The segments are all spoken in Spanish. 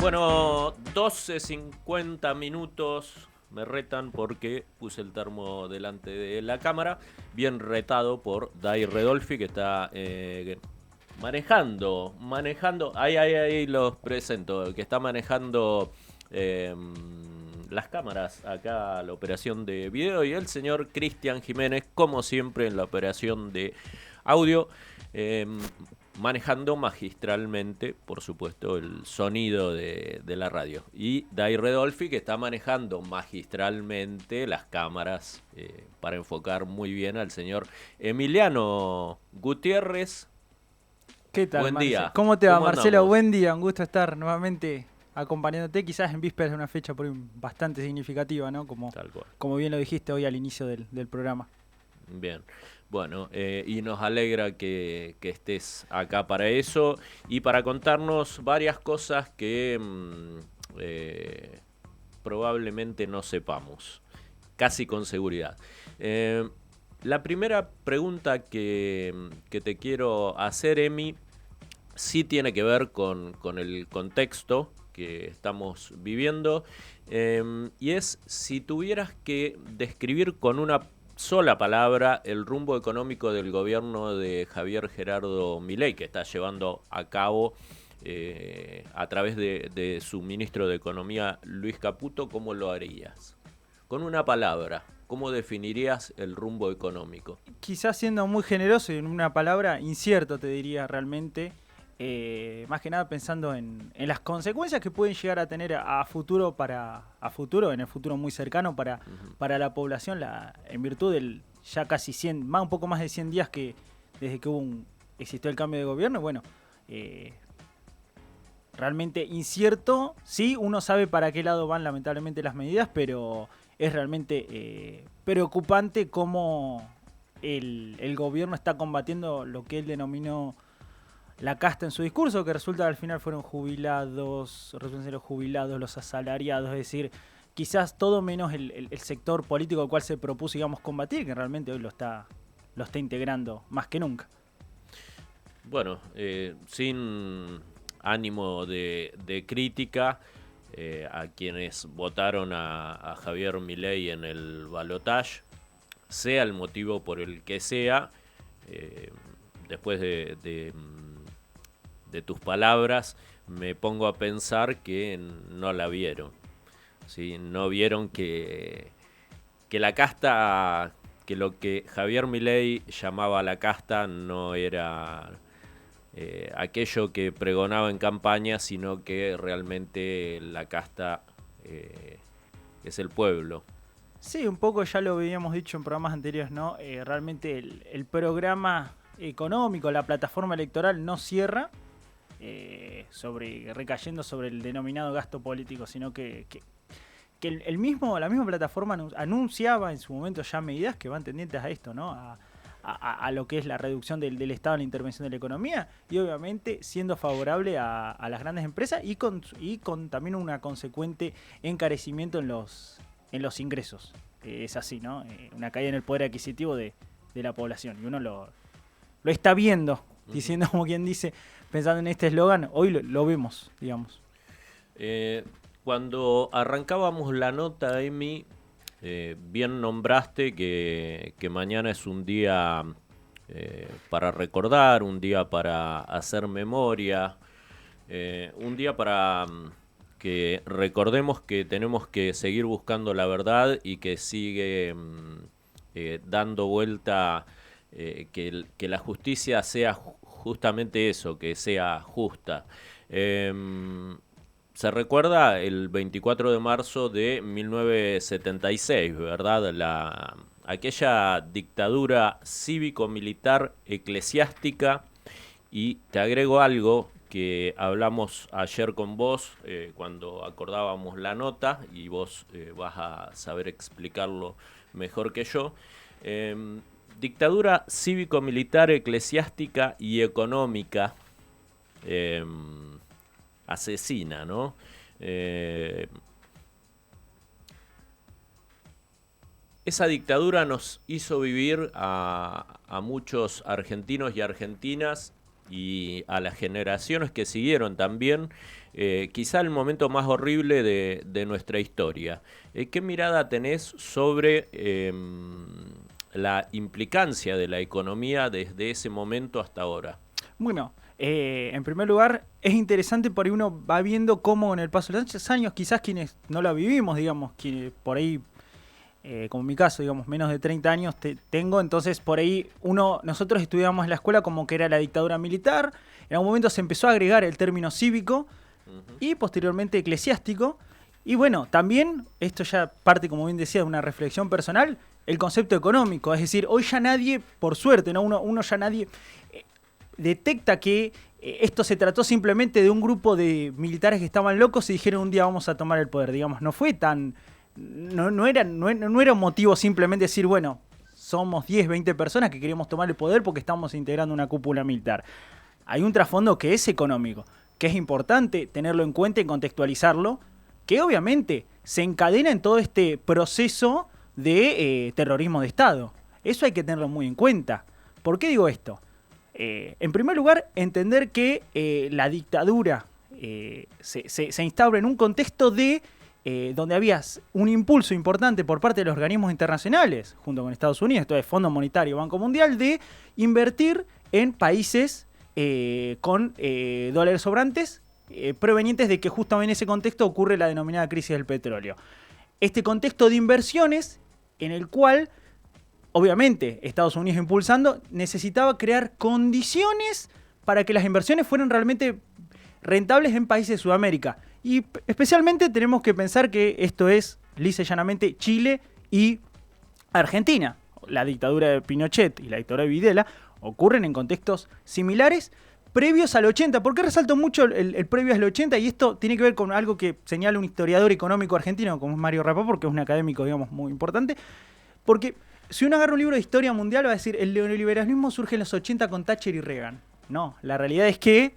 Bueno, 12:50 minutos. Me retan porque puse el termo delante de la cámara. Bien retado por Dai Redolfi, que está manejando. Ahí los presento. Que está manejando eh, las cámaras acá, la operación de video. Y el señor Cristian Jiménez, como siempre, en la operación de audio. Eh, Manejando magistralmente, por supuesto, el sonido de la radio. Y Dai Redolfi, que está manejando magistralmente las cámaras para enfocar muy bien al señor Emiliano Gutiérrez. ¿Qué tal, Buen Marcelo? día, ¿Cómo te va, ¿cómo Marcelo? andamos? Buen día, un gusto estar nuevamente acompañándote, quizás en vísperas de una fecha por ahí bastante significativa, ¿no? Como, Tal cual. como bien lo dijiste hoy al inicio del programa. Bien, bueno, y nos alegra que estés acá para eso y para contarnos varias cosas que probablemente no sepamos, casi con seguridad. Eh, la primera pregunta que te quiero hacer, Emi, sí tiene que ver con el contexto que estamos viviendo, y es si tuvieras que describir con una sola palabra el rumbo económico del gobierno de Javier Gerardo Milei, que está llevando a cabo a través de su ministro de Economía, Luis Caputo, ¿cómo lo harías? Con una palabra, ¿cómo definirías el rumbo económico? Quizás siendo muy generoso y en una palabra, incierto te diría realmente, más que nada pensando en las consecuencias que pueden llegar a tener a futuro en el futuro muy cercano Ujú. para la población, en virtud del ya casi 100, un poco más de 100 días que desde que existió el cambio de gobierno. Bueno, eh, realmente incierto. Sí, uno sabe para qué lado van lamentablemente las medidas, pero es realmente preocupante cómo el gobierno está combatiendo lo que él denominó la casta en su discurso, que resulta que al final fueron resultan ser los jubilados, los asalariados, es decir, quizás todo menos el sector político al cual se propuso, digamos, combatir, que realmente hoy lo está integrando más que nunca. Bueno, sin ánimo de crítica a quienes votaron a Javier Milei en el balotaje, sea el motivo por el que sea, eh, después de tus palabras, me pongo a pensar que no la vieron. ¿Sí? No vieron que la casta, que lo que Javier Milei llamaba la casta no era aquello que pregonaba en campaña, sino que realmente la casta es el pueblo. Sí, un poco ya lo habíamos dicho en programas anteriores, ¿no? Realmente el programa económico, la plataforma electoral no cierra recayendo sobre el denominado gasto político, sino que la misma plataforma anunciaba en su momento ya medidas que van tendientes a esto, ¿no? A lo que es la reducción del Estado en la intervención de la economía y obviamente siendo favorable a las grandes empresas y con también una consecuente encarecimiento en los ingresos. Es así, ¿no? Una caída en el poder adquisitivo de la población y uno lo está viendo, Ujú. diciendo como quien dice, pensando en este eslogan, hoy lo vemos, digamos. Eh, Cuando arrancábamos la nota, Emi, bien nombraste que mañana es un día para recordar, un día para hacer memoria, un día para que recordemos que tenemos que seguir buscando la verdad y que sigue dando vuelta, que la justicia sea justamente eso, que sea justa. Em, Se recuerda el 24 de marzo de 1976, ¿verdad? Aquella dictadura cívico-militar eclesiástica. Y te agrego algo que hablamos ayer con vos cuando acordábamos la nota, y vos vas a saber explicarlo mejor que yo. Dictadura cívico-militar, eclesiástica y económica, eh, asesina, ¿no? Eh, Esa dictadura nos hizo vivir a muchos argentinos y argentinas y a las generaciones que siguieron también, quizá el momento más horrible de nuestra historia. ¿Qué mirada tenés sobre la implicancia de la economía desde ese momento hasta ahora? Bueno, en primer lugar, es interesante por ahí uno va viendo cómo en el paso de los años, quizás quienes no la vivimos, digamos, quienes por ahí, como en mi caso, digamos, menos de 30 años tengo, entonces por ahí nosotros estudiábamos en la escuela como que era la dictadura militar, en algún momento se empezó a agregar el término cívico y posteriormente eclesiástico, y bueno, también, esto ya parte, como bien decía, de una reflexión personal, el concepto económico, es decir, hoy ya nadie, por suerte, ¿no? uno ya nadie detecta que esto se trató simplemente de un grupo de militares que estaban locos y dijeron un día vamos a tomar el poder, digamos, no fue tan... No era un motivo simplemente decir, bueno, somos 10, 20 personas que queremos tomar el poder porque estamos integrando una cúpula militar. Hay un trasfondo que es económico, que es importante tenerlo en cuenta y contextualizarlo, que obviamente se encadena en todo este proceso de terrorismo de Estado. Eso hay que tenerlo muy en cuenta. ¿Por qué digo esto? En primer lugar, entender que la dictadura se instaura en un contexto de donde había un impulso importante por parte de los organismos internacionales, junto con Estados Unidos, esto es Fondo Monetario, Banco Mundial, de invertir en países con dólares sobrantes, provenientes de que justamente en ese contexto ocurre la denominada crisis del petróleo. Este contexto de inversiones en el cual, obviamente, Estados Unidos impulsando, necesitaba crear condiciones para que las inversiones fueran realmente rentables en países de Sudamérica. Y especialmente tenemos que pensar que esto es, lisa y llanamente, Chile y Argentina. La dictadura de Pinochet y la dictadura de Videla ocurren en contextos similares previos al 80. ¿Por qué resalto mucho el previo al 80? Y esto tiene que ver con algo que señala un historiador económico argentino como es Mario Rapoport, porque es un académico, digamos, muy importante. Porque si uno agarra un libro de historia mundial va a decir el neoliberalismo surge en los 80 con Thatcher y Reagan. No, la realidad es que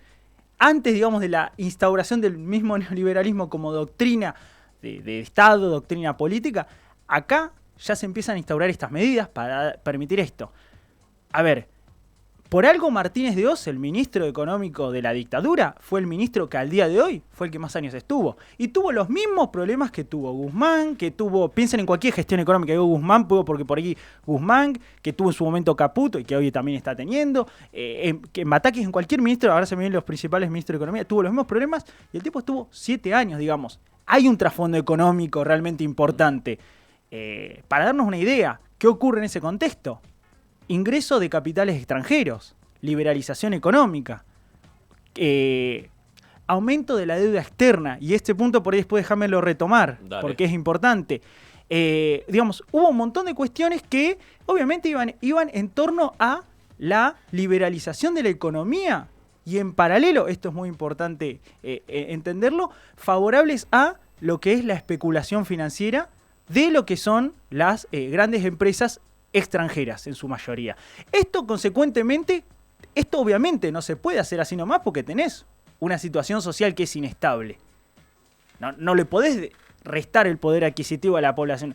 antes, digamos, de la instauración del mismo neoliberalismo como doctrina de Estado, doctrina política, acá ya se empiezan a instaurar estas medidas para permitir esto. A ver, por algo Martínez de Oz, el ministro económico de la dictadura, fue el ministro que al día de hoy fue el que más años estuvo. Y tuvo los mismos problemas que tuvo Guzmán, piensen en cualquier gestión económica que tuvo Guzmán, porque por ahí Guzmán, que tuvo en su momento Caputo y que hoy también está teniendo, que en Batakis, en cualquier ministro, ahora se me vienen los principales ministros de Economía, tuvo los mismos problemas y el tipo estuvo 7 años, digamos. Hay un trasfondo económico realmente importante. Para darnos una idea, ¿qué ocurre en ese contexto? Ingreso de capitales extranjeros, liberalización económica, aumento de la deuda externa, y este punto por ahí después déjamelo retomar, Dale. porque es importante. Digamos, hubo un montón de cuestiones que obviamente iban en torno a la liberalización de la economía y en paralelo, esto es muy importante entenderlo, favorables a lo que es la especulación financiera de lo que son las grandes empresas extranjeras en su mayoría. Esto consecuentemente, esto obviamente no se puede hacer así nomás porque tenés una situación social que es inestable. No le podés restar el poder adquisitivo a la población.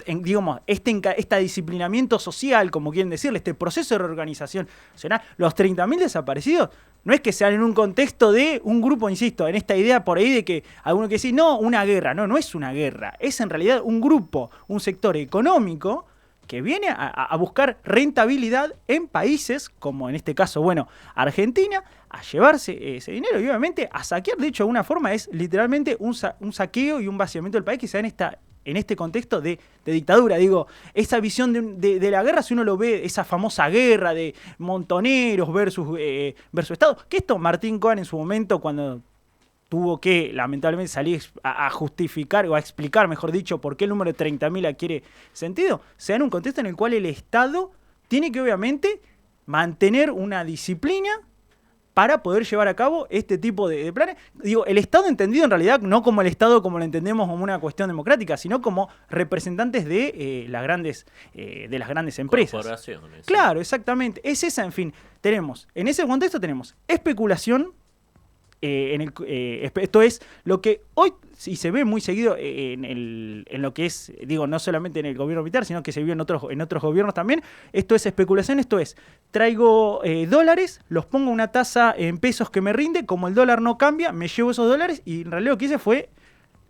Digamos, este disciplinamiento social, como quieren decirle, este proceso de reorganización nacional, los 30.000 desaparecidos, no es que sean en un contexto de un grupo, insisto, en esta idea por ahí de que alguno que dice, no, una guerra. No es una guerra. Es en realidad un grupo, un sector económico que viene a buscar rentabilidad en países, como en este caso, bueno, Argentina, a llevarse ese dinero y obviamente a saquear. De hecho, de alguna forma es literalmente un saqueo y un vaciamiento del país que se da en este contexto de dictadura. Digo, esa visión de la guerra, si uno lo ve, esa famosa guerra de montoneros versus Estado, que esto Martín Cohen en su momento, cuando tuvo que, lamentablemente, salir a justificar o a explicar, mejor dicho, por qué el número de 30.000 adquiere sentido, se da en un contexto en el cual el Estado tiene que, obviamente, mantener una disciplina para poder llevar a cabo este tipo de planes. Digo, el Estado entendido en realidad no como el Estado como lo entendemos como una cuestión democrática, sino como representantes de las grandes empresas. Corporaciones. Claro, exactamente. Es esa, en fin. En ese contexto tenemos especulación esto es lo que hoy y se ve muy seguido en lo que es, digo, no solamente en el gobierno militar, sino que se vio en otros gobiernos también. Esto es especulación, esto es, traigo dólares, los pongo a una tasa en pesos que me rinde, como el dólar no cambia, me llevo esos dólares y en realidad lo que hice fue,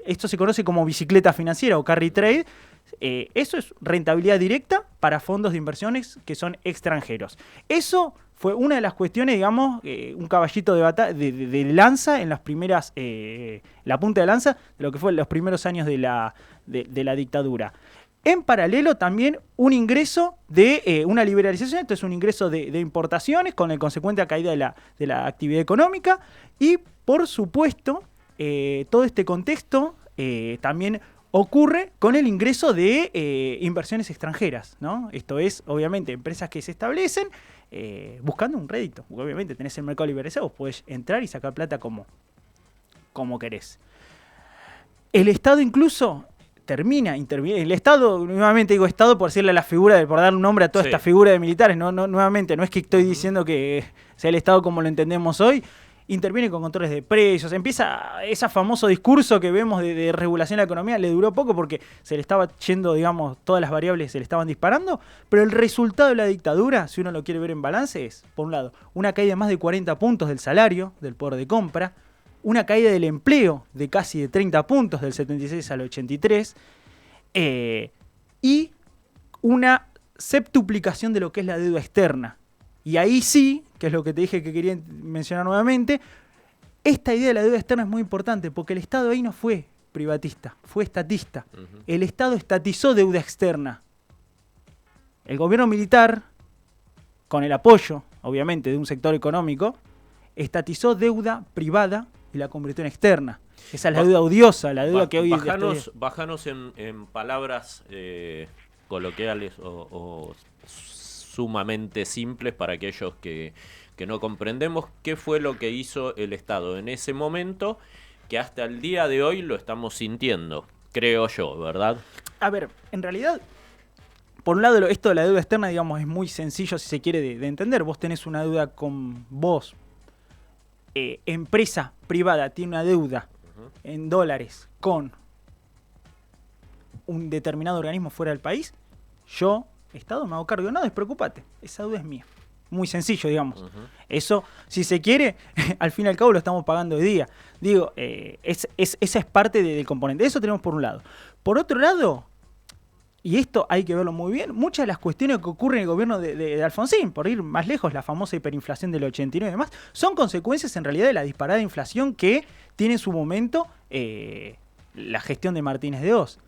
esto se conoce como bicicleta financiera o carry trade. Eso es rentabilidad directa para fondos de inversiones que son extranjeros. Eso fue una de las cuestiones, digamos, un caballito de lanza en las primeras, la punta de lanza de lo que fue los primeros años de la dictadura. En paralelo también un ingreso de una liberalización, esto es un ingreso de importaciones con el consecuente caída de la actividad económica y, por supuesto, todo este contexto también ocurre con el ingreso de inversiones extranjeras, ¿no? Esto es, obviamente, empresas que se establecen buscando un rédito. Obviamente, tenés el mercado liberalizado, vos podés entrar y sacar plata como querés. El Estado incluso interviene. El Estado, nuevamente digo Estado por decirle a la figura, por dar un nombre a toda esta figura de militares. Nuevamente, no es que estoy diciendo que sea el Estado como lo entendemos hoy. Interviene con controles de precios, empieza ese famoso discurso que vemos de regulación de la economía, le duró poco porque se le estaba yendo, digamos, todas las variables se le estaban disparando, pero el resultado de la dictadura, si uno lo quiere ver en balance, es, por un lado, una caída de más de 40 puntos del salario, del poder de compra, una caída del empleo de casi de 30 puntos, del 76 al 83, y una septuplicación de lo que es la deuda externa. Y ahí sí, que es lo que te dije que quería mencionar nuevamente, esta idea de la deuda externa es muy importante porque el Estado ahí no fue privatista, fue estatista. El Estado estatizó deuda externa. El gobierno militar, con el apoyo, obviamente, de un sector económico, estatizó deuda privada y la convirtió en externa. Esa es la deuda odiosa, la deuda que hoy... Bájanos en palabras coloquiales o sumamente simples para aquellos que no comprendemos qué fue lo que hizo el Estado en ese momento, que hasta el día de hoy lo estamos sintiendo, creo yo, ¿verdad? A ver, en realidad, por un lado, esto de la deuda externa, digamos, es muy sencillo si se quiere de entender. Vos tenés una deuda con vos, empresa privada tiene una deuda en dólares con un determinado organismo fuera del país, yo, Estado, me hago cargo de nada, despreocupate, esa deuda es mía. Muy sencillo, digamos. Eso, si se quiere, al fin y al cabo lo estamos pagando de día. Digo, esa es parte del componente. Eso tenemos por un lado. Por otro lado, y esto hay que verlo muy bien, muchas de las cuestiones que ocurren en el gobierno de Alfonsín, por ir más lejos, la famosa hiperinflación del 89 y demás, son consecuencias en realidad de la disparada de inflación que tiene en su momento la gestión de Martínez de Oz.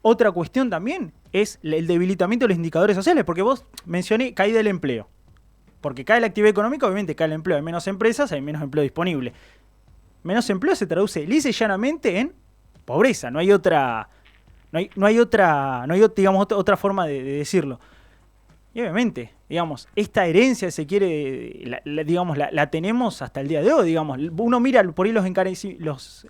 Otra cuestión también es el debilitamiento de los indicadores sociales, porque vos mencioné caída del empleo. Porque cae la actividad económica, obviamente cae el empleo. Hay menos empresas, hay menos empleo disponible. Menos empleo se traduce lisa y llanamente en pobreza. No hay otra forma de decirlo. Y obviamente, digamos, esta herencia, se quiere, la tenemos hasta el día de hoy. Digamos, uno mira por ahí los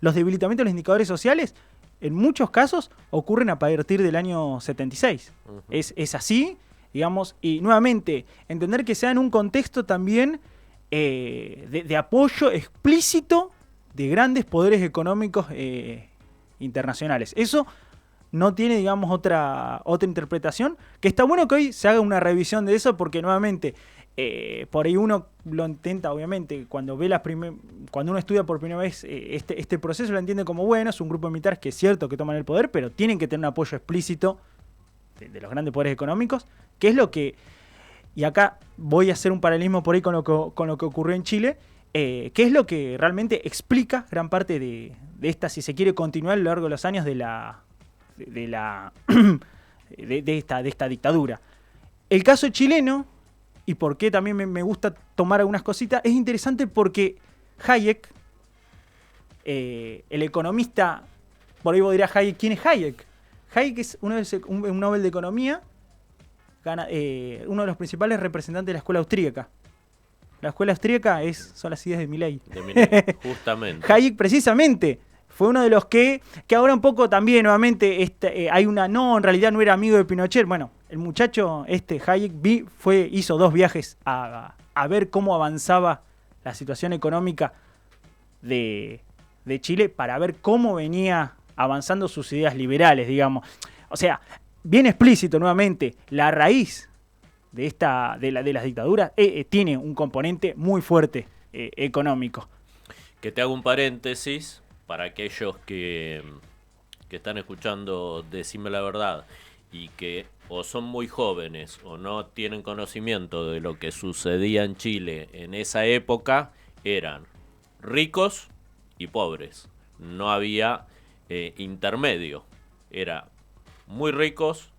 debilitamientos de los indicadores sociales. En muchos casos ocurren a partir del año 76. Es así, digamos, y nuevamente, entender que sea en un contexto también de apoyo explícito de grandes poderes económicos internacionales. Eso no tiene, digamos, otra interpretación, que está bueno que hoy se haga una revisión de eso, porque nuevamente, por ahí uno lo intenta, obviamente, cuando uno estudia por primera vez este proceso, lo entiende como, bueno, es un grupo de militares que es cierto que toman el poder, pero tienen que tener un apoyo explícito de los grandes poderes económicos, que es lo que, y acá voy a hacer un paralelismo por ahí con lo que ocurrió en Chile, que es lo que realmente explica gran parte de esta, si se quiere continuar a lo largo de los años de esta dictadura. El caso chileno, y por qué también me gusta tomar algunas cositas, es interesante porque Hayek, el economista, por ahí vos dirás, Hayek, ¿quién es Hayek? Hayek es un Nobel de Economía, uno de los principales representantes de la escuela austríaca. La escuela austríaca son las ideas de Milei. Justamente. Hayek precisamente fue uno de los que ahora un poco también nuevamente en realidad no era amigo de Pinochet. Bueno, el muchacho Hayek hizo 2 viajes a ver cómo avanzaba la situación económica de Chile para ver cómo venía avanzando sus ideas liberales, digamos. O sea, bien explícito nuevamente, la raíz de las dictaduras tiene un componente muy fuerte económico. Que te hago un paréntesis para aquellos que están escuchando Decime la Verdad y que o son muy jóvenes o no tienen conocimiento de lo que sucedía en Chile en esa época, eran ricos y pobres. No había intermedio. Era muy ricos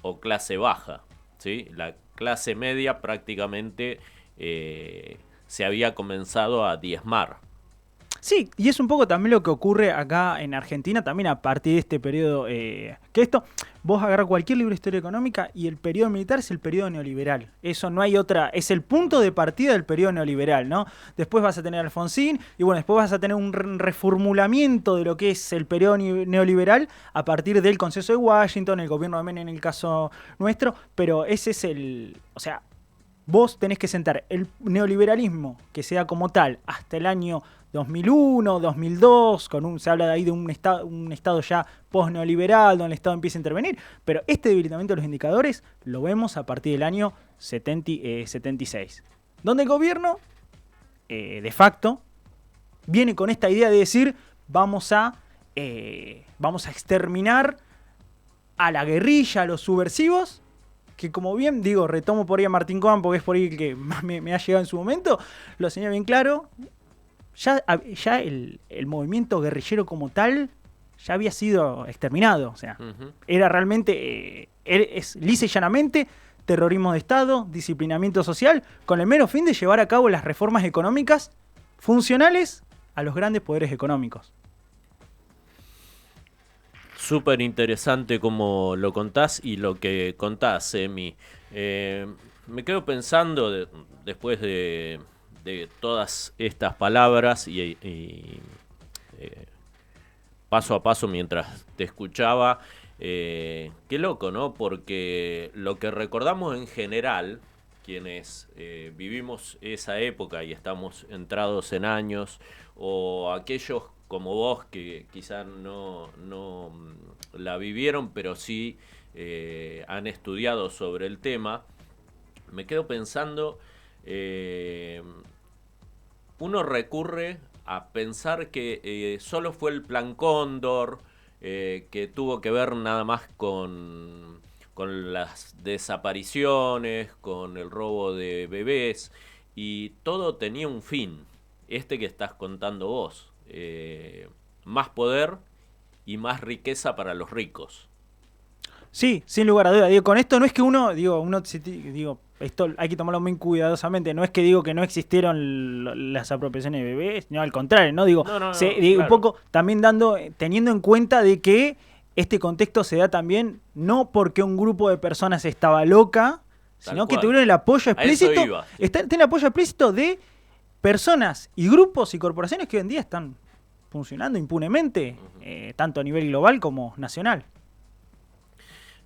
o clase baja, ¿sí? La clase media prácticamente se había comenzado a diezmar. Sí, y es un poco también lo que ocurre acá en Argentina, también a partir de este periodo, que esto, vos agarrás cualquier libro de historia económica y el periodo militar es el periodo neoliberal. Eso no hay otra, es el punto de partida del periodo neoliberal, ¿no? Después vas a tener Alfonsín y bueno, después vas a tener un reformulamiento de lo que es el periodo neoliberal a partir del Consenso de Washington, el gobierno de Menem en el caso nuestro, pero ese es o sea, vos tenés que sentar el neoliberalismo que sea como tal hasta el año 2001, 2002, se habla de ahí de un estado ya post-neoliberal, donde el Estado empieza a intervenir, pero este debilitamiento de los indicadores lo vemos a partir del año 76, donde el gobierno, de facto, viene con esta idea de decir vamos a exterminar a la guerrilla, a los subversivos, que como bien digo, retomo por ahí a Martín Coan, porque es por ahí el que más me ha llegado en su momento, lo señala bien claro. Ya el movimiento guerrillero como tal ya había sido exterminado. O sea, era realmente, es lisa y llanamente terrorismo de Estado, disciplinamiento social, con el mero fin de llevar a cabo las reformas económicas funcionales a los grandes poderes económicos. Súper interesante como lo contás y lo que contás, Emi. Me quedo pensando después de todas estas palabras y paso a paso mientras te escuchaba, qué loco, ¿no? Porque lo que recordamos en general, quienes vivimos esa época y estamos entrados en años, o aquellos como vos que quizás no la vivieron, pero sí han estudiado sobre el tema, me quedo pensando, uno recurre a pensar que solo fue el Plan Cóndor, que tuvo que ver nada más con las desapariciones, con el robo de bebés, y todo tenía un fin, este que estás contando vos. Más poder y más riqueza para los ricos. Sí, sin lugar a duda. Digo, con esto no es que esto hay que tomarlo muy cuidadosamente. No es que digo que no existieron las apropiaciones de bebés, no, al contrario, ¿no? Digo, No, un poco también teniendo en cuenta de que este contexto se da también no porque un grupo de personas estaba loca, sino que tuvieron el apoyo explícito. Tiene el apoyo explícito de personas y grupos y corporaciones que hoy en día están funcionando impunemente, tanto a nivel global como nacional.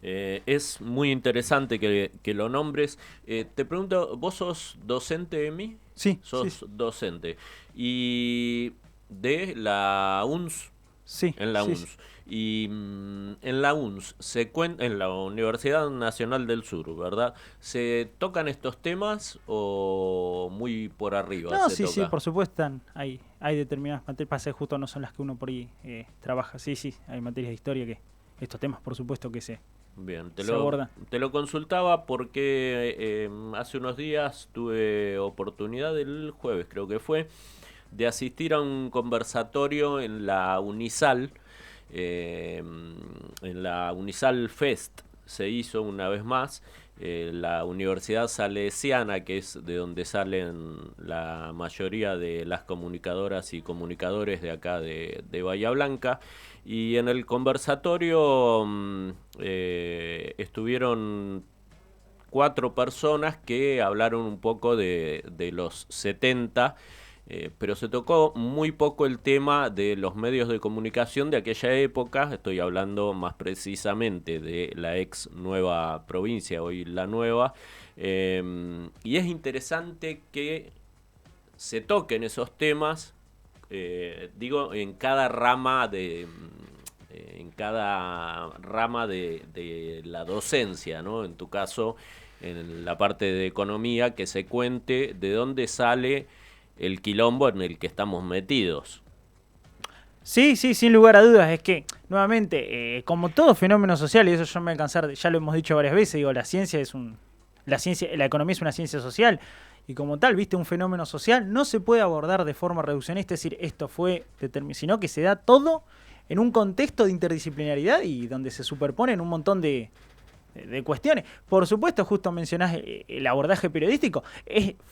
Es muy interesante que lo nombres. Te pregunto, ¿vos sos docente, Emi? Sí. Sos docente. Y de la UNS. Sí. En la UNS. Sí. Y en la UNS, en la Universidad Nacional del Sur, ¿verdad? ¿Se tocan estos temas o muy por arriba? No, sí, por supuesto. Hay determinadas materias, justo no son las que uno por ahí trabaja. Sí, hay materias de historia que estos temas, por supuesto que se abordan. Te lo consultaba porque hace unos días tuve oportunidad, el jueves creo que fue, de asistir a un conversatorio en la Unisal. En la Unisal Fest se hizo una vez más, la Universidad Salesiana, que es de donde salen la mayoría de las comunicadoras y comunicadores de acá de Bahía Blanca, y en el conversatorio estuvieron 4 personas que hablaron un poco de los 70, pero se tocó muy poco el tema de los medios de comunicación de aquella época. Estoy hablando más precisamente de la ex nueva provincia, hoy la nueva, y es interesante que se toquen esos temas digo, en cada rama de la docencia, ¿no? En tu caso, en la parte de economía, que se cuente de dónde sale el quilombo en el que estamos metidos. Sí, sí, sin lugar a dudas. Es que, nuevamente, como todo fenómeno social, y eso yo me voy a cansar, ya lo hemos dicho varias veces, digo, la economía es una ciencia social, y como tal, viste, un fenómeno social no se puede abordar de forma reduccionista, es decir, esto fue determinado, sino que se da todo en un contexto de interdisciplinaridad y donde se superponen un montón de cuestiones. Por supuesto, justo mencionás el abordaje periodístico,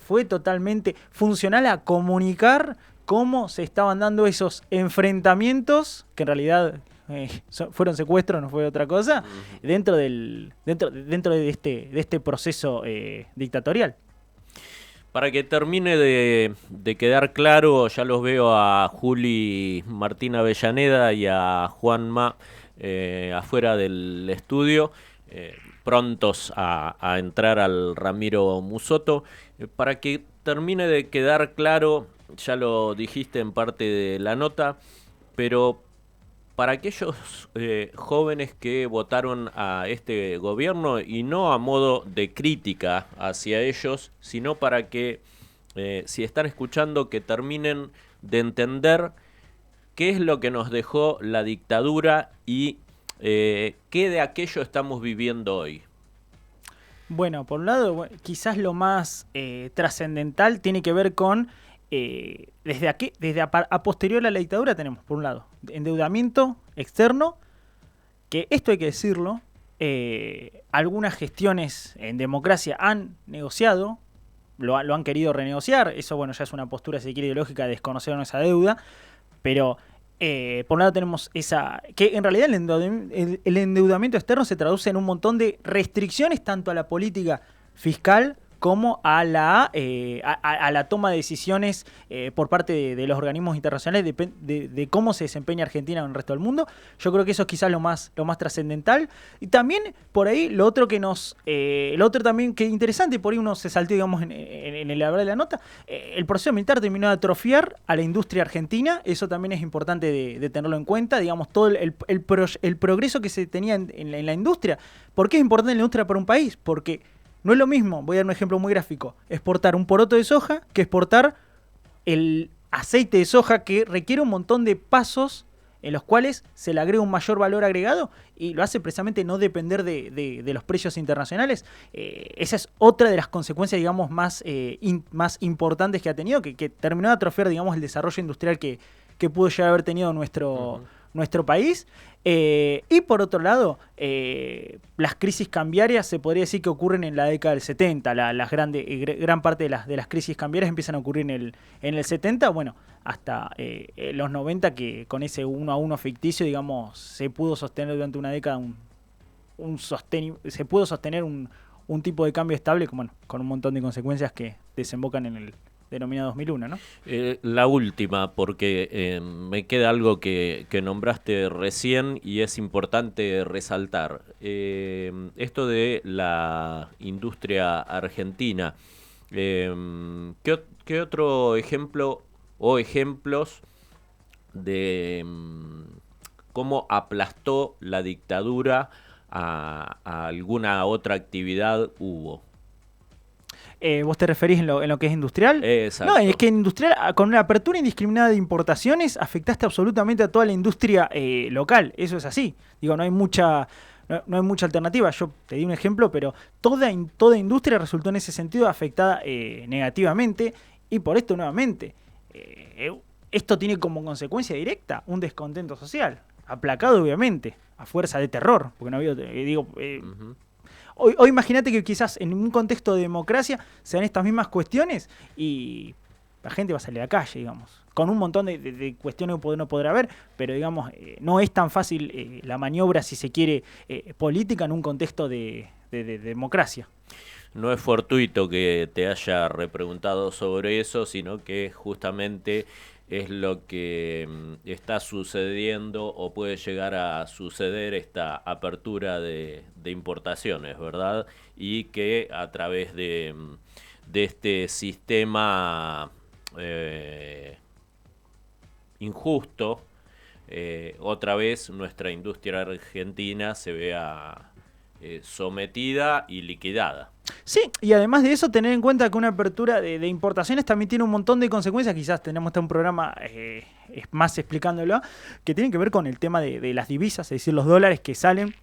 fue totalmente funcional a comunicar cómo se estaban dando esos enfrentamientos, que en realidad fueron secuestros, no fue otra cosa, dentro de este proceso dictatorial. Para que termine de quedar claro, ya los veo a Juli Martín Avellaneda y a Juanma afuera del estudio, prontos a entrar al Ramiro Musoto. Para que termine de quedar claro, ya lo dijiste en parte de la nota, pero para aquellos jóvenes que votaron a este gobierno, y no a modo de crítica hacia ellos, sino para que, si están escuchando, que terminen de entender qué es lo que nos dejó la dictadura y qué de aquello estamos viviendo hoy. Bueno, por un lado, quizás lo más trascendental tiene que ver con desde a posterior a la dictadura tenemos, por un lado, endeudamiento externo, que esto hay que decirlo, algunas gestiones en democracia han negociado, lo han querido renegociar, eso bueno ya es una postura, si se quiere, ideológica de desconocer esa deuda, pero por un lado tenemos que en realidad el endeudamiento externo se traduce en un montón de restricciones tanto a la política fiscal como a la toma de decisiones por parte de los organismos internacionales de cómo se desempeña Argentina en el resto del mundo. Yo creo que eso es quizás lo más trascendental. Y también por ahí lo otro también que interesante, por ahí uno se saltó, digamos, en el hablar de la nota, el proceso militar terminó de atrofiar a la industria argentina. Eso también es importante de tenerlo en cuenta, digamos, todo el progreso que se tenía en la industria. ¿Por qué es importante la industria para un país? Porque no es lo mismo, voy a dar un ejemplo muy gráfico, exportar un poroto de soja que exportar el aceite de soja, que requiere un montón de pasos en los cuales se le agrega un mayor valor agregado y lo hace precisamente no depender de los precios internacionales. Esa es otra de las consecuencias, digamos, más importantes que ha tenido, que terminó de atrofiar, digamos, el desarrollo industrial que pudo llegar a haber tenido nuestro país. Y por otro lado, las crisis cambiarias se podría decir que ocurren en la década del 70. Gran parte de las crisis cambiarias empiezan a ocurrir en el 70, bueno, hasta los 90, que con ese 1-1 ficticio, digamos, se pudo sostener durante una década se pudo sostener un tipo de cambio estable con un montón de consecuencias que desembocan en el denominado 2001, ¿no? La última, porque me queda algo que nombraste recién y es importante resaltar. Esto de la industria argentina. ¿Qué otro ejemplo o ejemplos de cómo aplastó la dictadura a alguna otra actividad hubo? ¿Vos te referís en lo que es industrial? Exacto. No, es que en industrial, con una apertura indiscriminada de importaciones, afectaste absolutamente a toda la industria local. Eso es así. Digo, no hay mucha alternativa. Yo te di un ejemplo, pero toda industria resultó en ese sentido afectada negativamente. Y por esto, nuevamente, esto tiene como consecuencia directa un descontento social. Aplacado, obviamente, a fuerza de terror. Porque no había, Hoy imagínate que quizás en un contexto de democracia se dan estas mismas cuestiones y la gente va a salir a la calle, digamos, con un montón de cuestiones que no podrá haber, pero digamos, no es tan fácil la maniobra, si se quiere, política en un contexto de democracia. No es fortuito que te haya repreguntado sobre eso, sino que justamente es lo que está sucediendo o puede llegar a suceder, esta apertura de importaciones, ¿verdad? Y que a través de este sistema injusto, otra vez nuestra industria argentina se vea sometida y liquidada. Sí, y además de eso, tener en cuenta que una apertura de importaciones también tiene un montón de consecuencias. Quizás tenemos un programa más explicándolo, que tiene que ver con el tema de las divisas, es decir, los dólares que salen,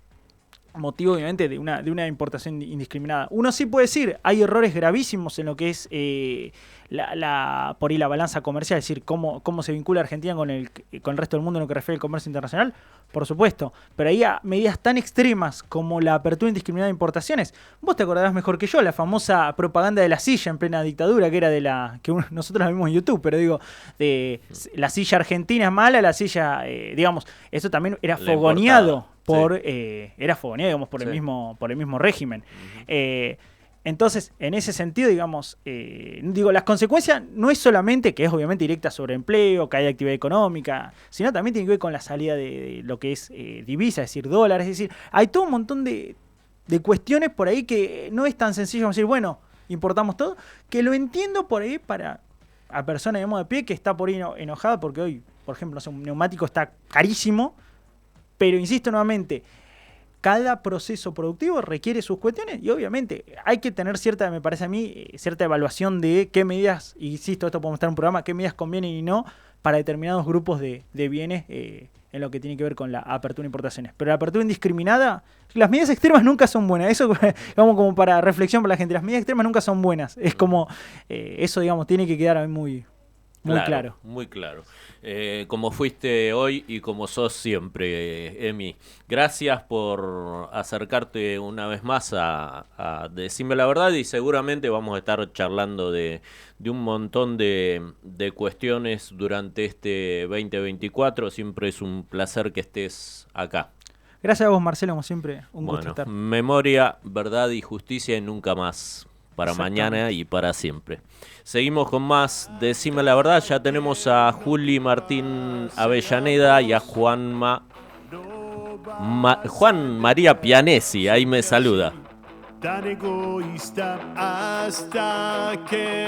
motivo obviamente de una importación indiscriminada. Uno sí puede decir, hay errores gravísimos en lo que es por ahí la balanza comercial, es decir, cómo se vincula Argentina con el resto del mundo en lo que refiere al comercio internacional, por supuesto, pero ahí a medidas tan extremas como la apertura indiscriminada de importaciones. Vos te acordarás mejor que yo, la famosa propaganda de la silla en plena dictadura, que era nosotros la vimos en YouTube, pero digo, de la silla argentina es mala, la silla, digamos, eso también era fogoneado por el mismo régimen. Entonces, en ese sentido, digamos, las consecuencias no es solamente que es obviamente directa sobre empleo, que hay actividad económica, sino también tiene que ver con la salida de lo que es divisa, es decir, dólares, es decir, hay todo un montón de cuestiones por ahí que no es tan sencillo como decir, bueno, importamos todo, que lo entiendo por ahí para a persona, digamos, de pie que está por ahí enojada porque hoy, por ejemplo, no sé, un neumático está carísimo, pero insisto nuevamente, cada proceso productivo requiere sus cuestiones y obviamente hay que tener me parece a mí, cierta evaluación de qué medidas, insisto, esto podemos estar en un programa, qué medidas convienen y no para determinados grupos de bienes en lo que tiene que ver con la apertura de importaciones. Pero la apertura indiscriminada, las medidas extremas nunca son buenas. Eso, digamos, como para reflexión para la gente, las medidas extremas nunca son buenas. Es como, eso, digamos, tiene que quedar a mí muy claro. Muy claro. Como fuiste hoy y como sos siempre, Emi. Gracias por acercarte una vez más a Decime la Verdad y seguramente vamos a estar charlando de un montón de cuestiones durante este 2024. Siempre es un placer que estés acá. Gracias a vos, Marcelo, como siempre, un gusto estar. Memoria, verdad y justicia y nunca más. Para mañana y para siempre. Seguimos con más Decime la Verdad. Ya tenemos a Juli Martín Avellaneda y a Juan María Pianesi. Ahí me saluda. Tan egoísta hasta que